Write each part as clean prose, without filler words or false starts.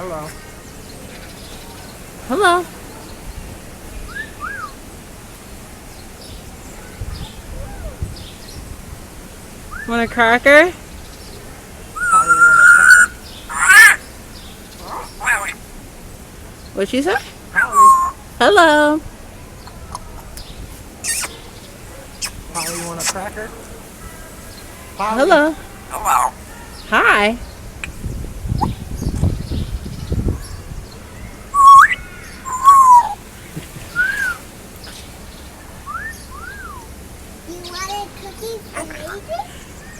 Hello. Hello. Want a cracker? What she say? Hello. Polly, you want a cracker? Polly. Hello. Hello. Hi. You wanted cookies and raisins?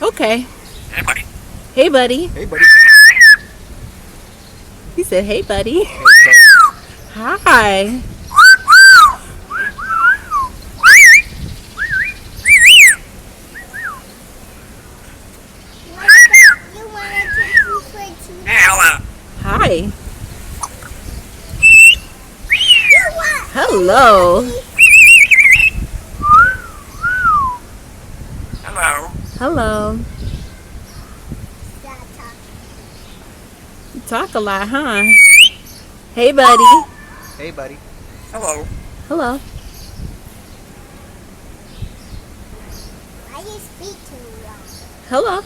Okay. Hey, buddy. Hey, buddy. Hey, buddy. He said, hey, buddy. Hey, buddy. Hi. You wanted cookies for tea? Hey, hello. Hi. You want Hello. Hello. Hello. Stop talking. You talk a lot, huh? Hey, buddy. Hey, buddy. Hello. Hello. Why you speak too long? Hello.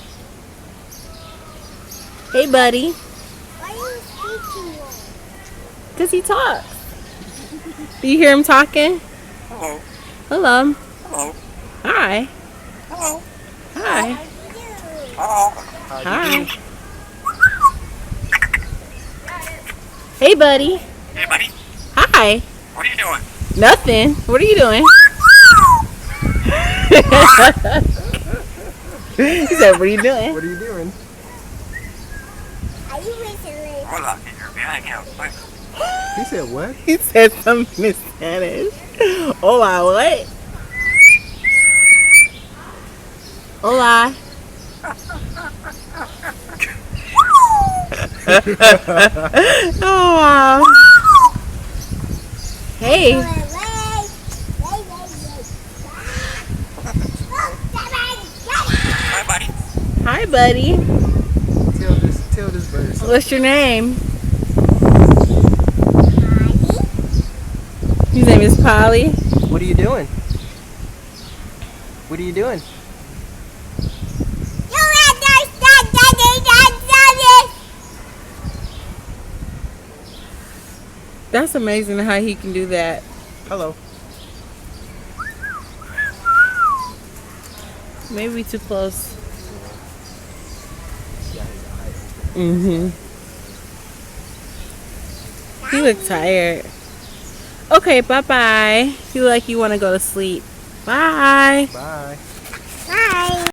Hey, buddy. Why you speak too long? Because he talks. Do you hear him talking? Hello. Hello. Hello. Hi. Hello. Hi. You. Hello. How do Hi. you do? Hey, buddy. Hey, buddy. Hi. What are you doing? Nothing. What are you doing? He said, what are you doing? What are you doing? Are you listening? Hola. You're behind you. Wait. He said what? He said something in Spanish. Hola, what? Hola. Oh, wow. Hey. Hi, buddy. Hi, buddy. Tell this bird something. What's your name? His name is Polly. What are you doing? What are you doing? That's amazing how he can do that. Hello. Maybe we too close. Yeah, he's a Hyatt. Mm-hmm. You look tired. Okay, bye-bye. You look like you want to go to sleep. Bye. Bye.